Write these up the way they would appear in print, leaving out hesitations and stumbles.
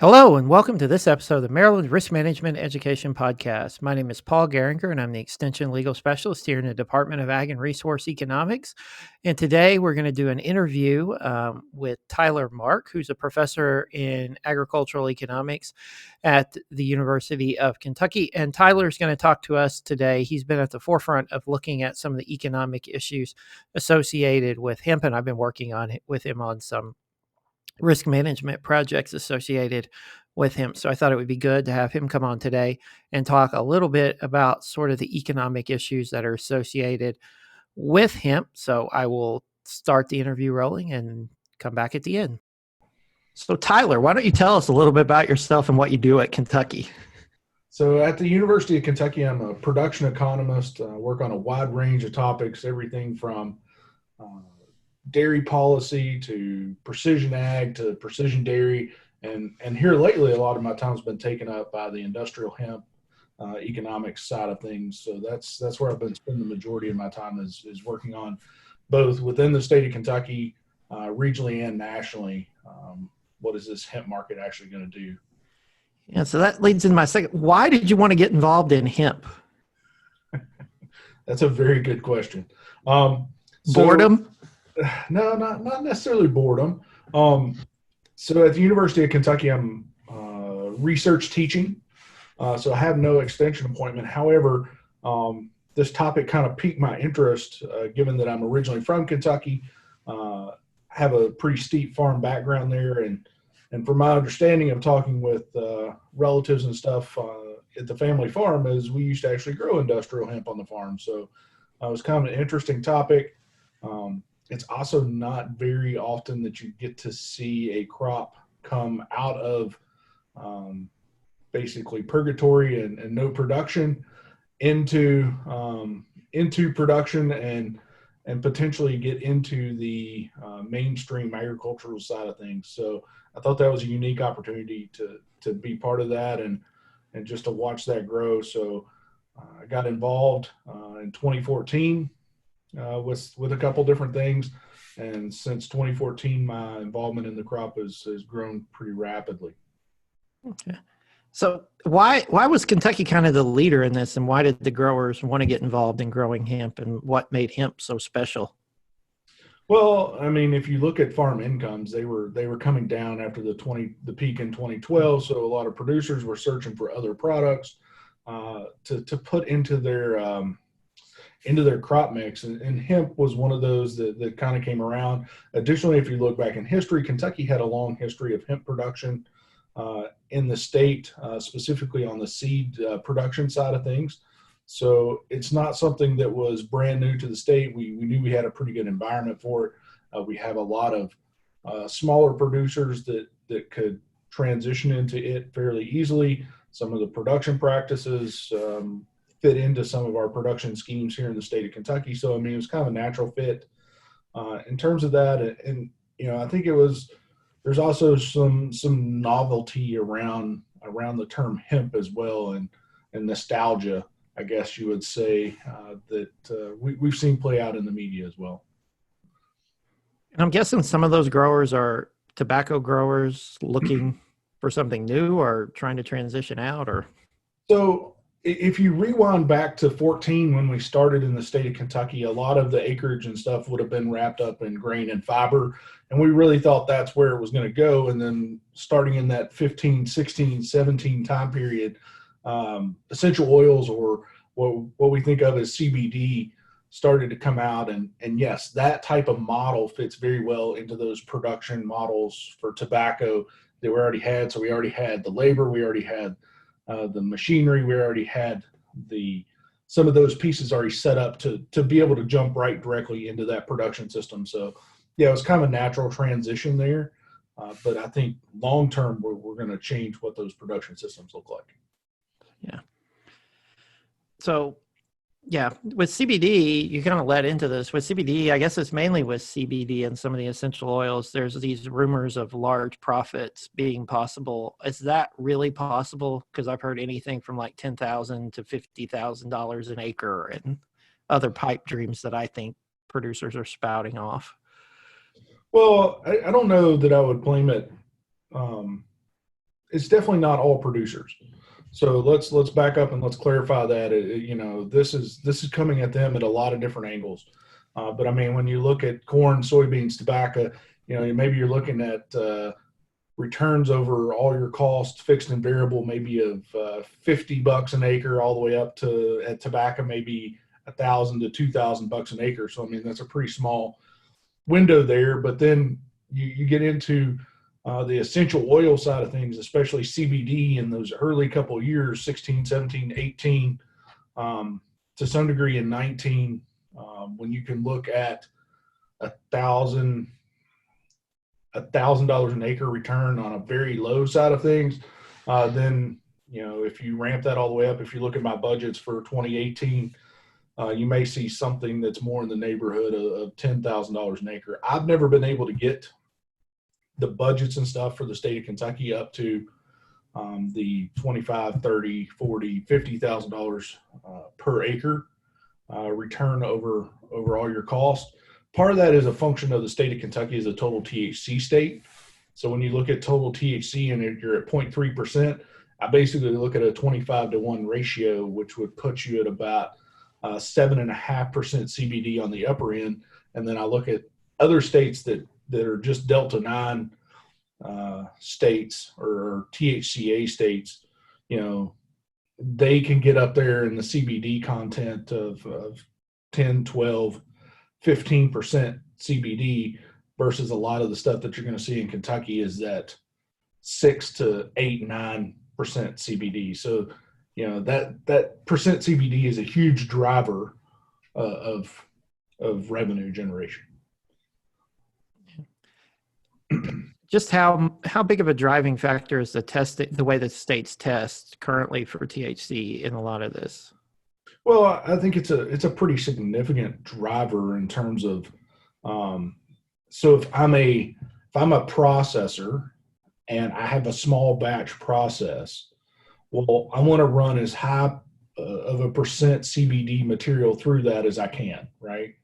Hello, and welcome to this episode of the Maryland Risk Management Education Podcast. My name is Paul Geringer, and I'm the Extension Legal Specialist here in the Department of Ag and Resource Economics. And today we're going to do an interview with Tyler Mark, who's a professor in agricultural economics at the University of Kentucky. And Tyler's going to talk to us today. He's been at the forefront of looking at some of the economic issues associated with hemp, and I've been working with him on some risk management projects associated with him. So I thought it would be good to have him come on today and talk a little bit about sort of the economic issues that are associated with hemp. So I will start the interview rolling and come back at the end. So Tyler, why don't you tell us a little bit about yourself and what you do at Kentucky? So at the University of Kentucky, I'm a production economist. I work on a wide range of topics, everything from dairy policy to precision ag to precision dairy. And here lately, a lot of my time's been taken up by the industrial hemp economics side of things. So that's where I've been spending the majority of my time is working on both within the state of Kentucky, regionally and nationally. What is this hemp market actually going to do? Yeah, so that leads into my second. Why did you want to get involved in hemp? That's a very good question. Boredom? No, not necessarily boredom. So at the University of Kentucky, I'm research teaching. So I have no extension appointment. However, this topic kind of piqued my interest, given that I'm originally from Kentucky, have a pretty steep farm background there, and from my understanding of talking with relatives and stuff at the family farm, is we used to actually grow industrial hemp on the farm. So it was kind of an interesting topic. It's also not very often that you get to see a crop come out of basically purgatory and no production into production and potentially get into the mainstream agricultural side of things. So I thought that was a unique opportunity to be part of that and just to watch that grow. So I got involved in 2014 with a couple different things. And since 2014, my involvement in the crop has grown pretty rapidly. Okay. So why was Kentucky kind of the leader in this, and why did the growers want to get involved in growing hemp, and what made hemp so special? Well, I mean, if you look at farm incomes, they were coming down after the peak in 2012. So a lot of producers were searching for other products to put into their crop mix, and hemp was one of those that kind of came around. Additionally, if you look back in history, Kentucky had a long history of hemp production in the state, specifically on the seed production side of things. So it's not something that was brand new to the state. We knew we had a pretty good environment for it. We have a lot of smaller producers that could transition into it fairly easily. Some of the production practices fit into some of our production schemes here in the state of Kentucky. So, I mean, it was kind of a natural fit in terms of that. And I think there's also some novelty around the term hemp as well, and nostalgia, I guess you would say, that we've seen play out in the media as well. And I'm guessing some of those growers are tobacco growers looking for something new or trying to transition out, or? So if you rewind back to 14, when we started in the state of Kentucky, a lot of the acreage and stuff would have been wrapped up in grain and fiber. And we really thought that's where it was going to go. And then starting in that 15, 16, 17 time period, essential oils, or what we think of as CBD, started to come out. And yes, that type of model fits very well into those production models for tobacco that we already had. So we already had the labor, we already had the machinery, we already had some of those pieces already set up to be able to jump right directly into that production system. So yeah, it was kind of a natural transition there. But I think long term, we're going to change what those production systems look like. Yeah. So, yeah, with CBD, you kind of led into this. With CBD, I guess it's mainly with CBD and some of the essential oils. There's these rumors of large profits being possible. Is that really possible? Because I've heard anything from like $10,000 to $50,000 an acre and other pipe dreams that I think producers are spouting off. Well, I don't know that I would claim it it's definitely not all producers. So let's back up and let's clarify that. This is coming at them at a lot of different angles. But I mean, when you look at corn, soybeans, tobacco, maybe you're looking at returns over all your costs, fixed and variable, maybe of $50 an acre, all the way up to at tobacco maybe $1,000 to $2,000 an acre. So I mean, that's a pretty small window there. But then you get into the essential oil side of things, especially CBD in those early couple of years, 16, 17, 18, to some degree in 19, when you can look at $1,000 an acre return on a very low side of things. Then, if you ramp that all the way up, if you look at my budgets for 2018, you may see something that's more in the neighborhood of $10,000 an acre. I've never been able to get the budgets and stuff for the state of Kentucky up to the $25, $30, $40, $50,000 per acre return over all your costs. Part of that is a function of the state of Kentucky as a total THC state. So when you look at total THC and you're at 0.3%, I basically look at a 25-to-1 ratio, which would put you at about 7.5% CBD on the upper end. And then I look at other states that are just Delta 9 states or THCA states, they can get up there in the CBD content of 10, 12, 15% CBD versus a lot of the stuff that you're going to see in Kentucky is that 6 to 8, 9% CBD. So, that percent CBD is a huge driver of revenue generation. Just how big of a driving factor is the way the states test currently for THC in a lot of this? Well, I think it's a pretty significant driver in terms of, so if I'm a processor and I have a small batch process, well, I want to run as high of a percent CBD material through that as I can, right?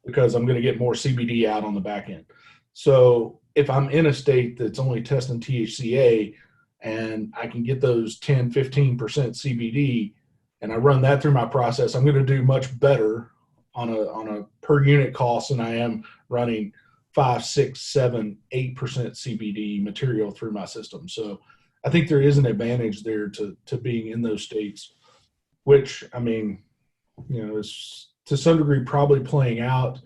Because I'm going to get more CBD out on the back end. So if I'm in a state that's only testing THCA and I can get those 10, 15% CBD and I run that through my process, I'm going to do much better on a per unit cost than I am running 5, 6, 7, 8% CBD material through my system. So I think there is an advantage there to being in those states, which, I mean, is to some degree probably playing out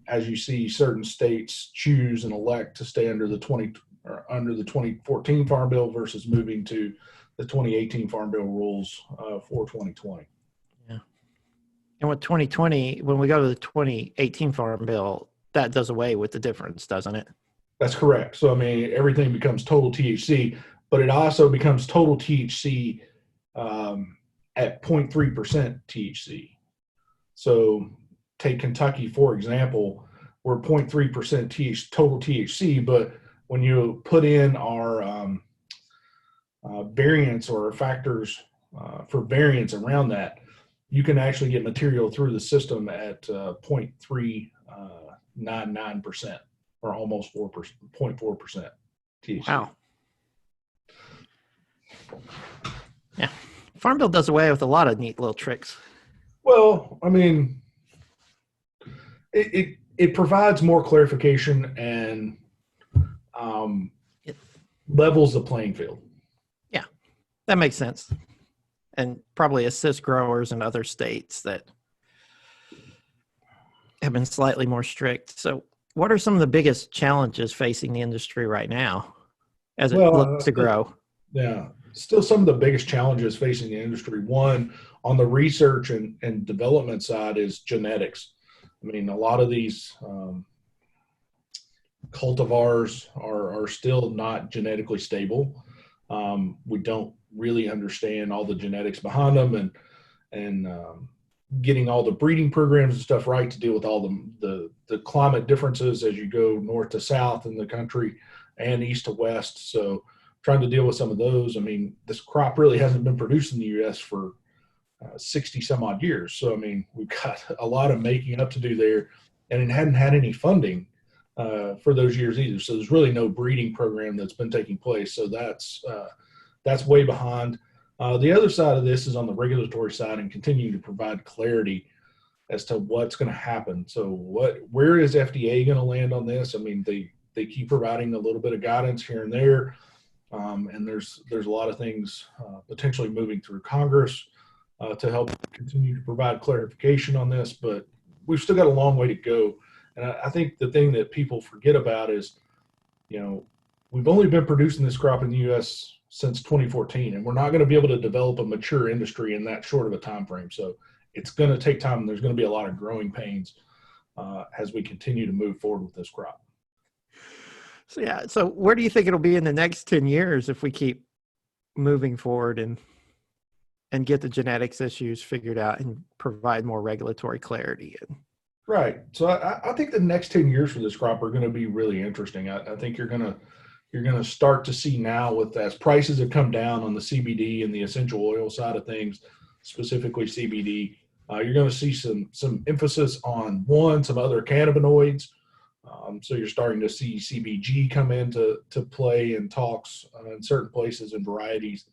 as you see certain states choose and elect to stay under the 2014 Farm Bill versus moving to the 2018 Farm Bill rules for 2020. Yeah. And with 2020, when we go to the 2018 Farm Bill, that does away with the difference, doesn't it? That's correct. So, I mean, everything becomes total THC, but it also becomes total THC at 0.3% THC. So take Kentucky, for example, we're 0.3% total THC, but when you put in our variance or factors for variance around that, you can actually get material through the system at 0.399% or almost 4%, 0.4% THC. Wow. Yeah. Farm Bill does away with a lot of neat little tricks. Well, I mean, it provides more clarification and levels the playing field. Yeah, that makes sense. And probably assist growers in other states that have been slightly more strict. So what are some of the biggest challenges facing the industry right now as it looks to grow? Yeah, still some of the biggest challenges facing the industry. One, on the research and development side, is genetics. I mean, a lot of these cultivars are still not genetically stable. We don't really understand all the genetics behind them and getting all the breeding programs and stuff right to deal with all the climate differences as you go north to south in the country and east to west. So trying to deal with some of those. I mean, this crop really hasn't been produced in the U.S. for 60 some odd years. So, I mean, we've got a lot of making up to do there, and it hadn't had any funding for those years either. So there's really no breeding program that's been taking place. So that's way behind. The other side of this is on the regulatory side and continuing to provide clarity as to what's going to happen. So where is FDA going to land on this? I mean, they keep providing a little bit of guidance here and there, and there's a lot of things potentially moving through Congress to help continue to provide clarification on this, but we've still got a long way to go. And I think the thing that people forget about is, we've only been producing this crop in the U.S. since 2014, and we're not going to be able to develop a mature industry in that short of a time frame. So it's going to take time, and there's going to be a lot of growing pains as we continue to move forward with this crop. So yeah, so where do you think it'll be in the next 10 years if we keep moving forward and get the genetics issues figured out and provide more regulatory clarity? Right. So I think the next 10 years for this crop are going to be really interesting. I think you're going to start to see now, with as prices have come down on the CBD and the essential oil side of things, specifically CBD, you're going to see some emphasis on some other cannabinoids. So you're starting to see CBG come into play in talks in certain places, and varieties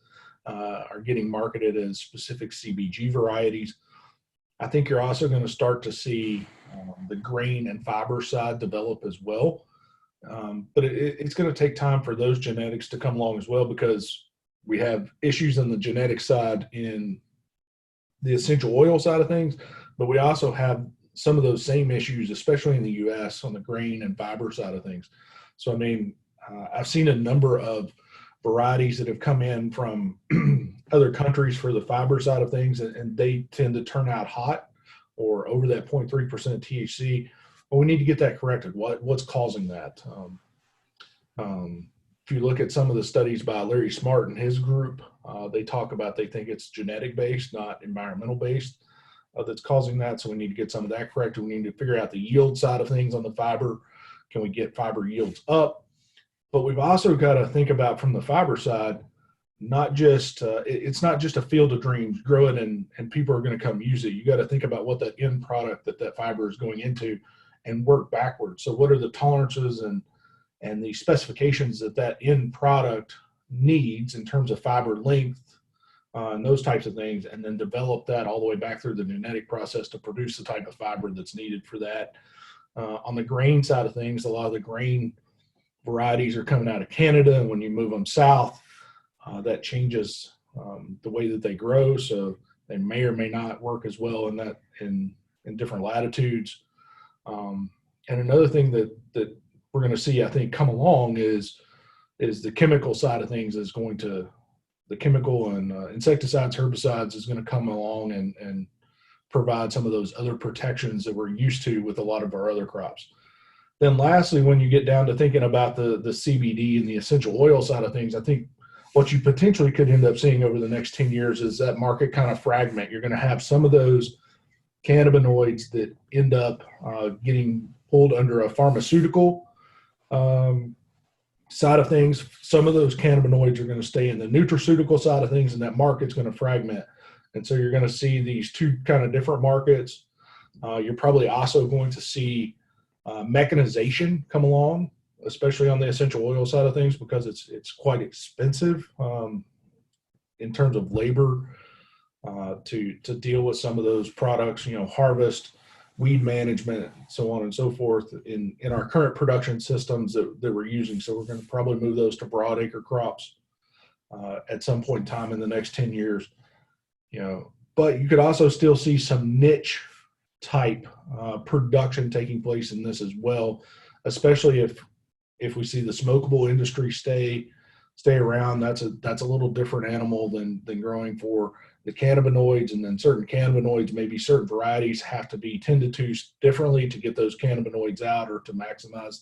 are getting marketed as specific CBG varieties. I think you're also going to start to see the grain and fiber side develop as well. But it's going to take time for those genetics to come along as well, because we have issues on the genetic side in the essential oil side of things, but we also have some of those same issues, especially in the U.S. on the grain and fiber side of things. So, I mean, I've seen a number of varieties that have come in from other countries for the fiber side of things, and they tend to turn out hot or over that 0.3% THC. Well, we need to get that corrected. What's causing that? If you look at some of the studies by Larry Smart and his group, they talk about, they think it's genetic based, not environmental based, that's causing that. So we need to get some of that corrected. We need to figure out the yield side of things on the fiber. Can we get fiber yields up? But we've also got to think about, from the fiber side, not just it's not just a field of dreams, grow it and people are going to come use it. You got to think about what that end product that fiber is going into and work backwards. So what are the tolerances and the specifications that end product needs in terms of fiber length and those types of things, and then develop that all the way back through the genetic process to produce the type of fiber that's needed for that. On the grain side of things, a lot of the grain varieties are coming out of Canada, and when you move them south, that changes the way that they grow. So they may or may not work as well in different latitudes. And another thing that we're going to see, I think, come along is the chemical side of things. The chemical and insecticides, herbicides is going to come along and provide some of those other protections that we're used to with a lot of our other crops. Then lastly, when you get down to thinking about the CBD and the essential oil side of things, I think what you potentially could end up seeing over the next 10 years is that market kind of fragment. You're going to have some of those cannabinoids that end up getting pulled under a pharmaceutical side of things. Some of those cannabinoids are going to stay in the nutraceutical side of things, and that market's going to fragment. And so you're going to see these two kind of different markets. You're probably also going to see mechanization come along, especially on the essential oil side of things, because it's quite expensive in terms of labor to deal with some of those products, harvest, weed management, so on and so forth in our current production systems that we're using. So we're going to probably move those to broadacre crops at some point in time in the next 10 years. But you could also still see some niche type production taking place in this as well, especially if we see the smokable industry stay around. That's a little different animal than growing for the cannabinoids. And then certain cannabinoids, maybe certain varieties, have to be tended to differently to get those cannabinoids out or to maximize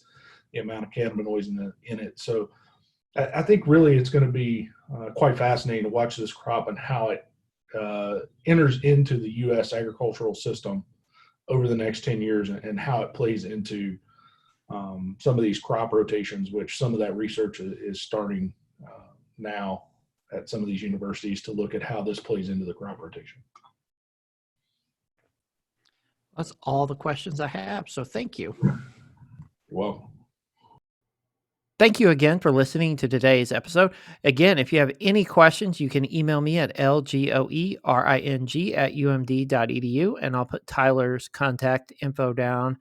the amount of cannabinoids in it. So I think really it's going to be quite fascinating to watch this crop and how it enters into the U.S. agricultural system over the next 10 years, and how it plays into some of these crop rotations, which some of that research is starting now at some of these universities to look at how this plays into the crop rotation. That's all the questions I have. So thank you. You're welcome. Thank you again for listening to today's episode. Again, if you have any questions, you can email me at lgoering@umd.edu, and I'll put Tyler's contact info down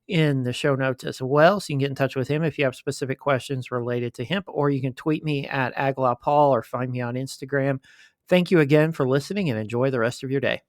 in the show notes as well. So you can get in touch with him if you have specific questions related to hemp, or you can tweet me at AglawPaul or find me on Instagram. Thank you again for listening and enjoy the rest of your day.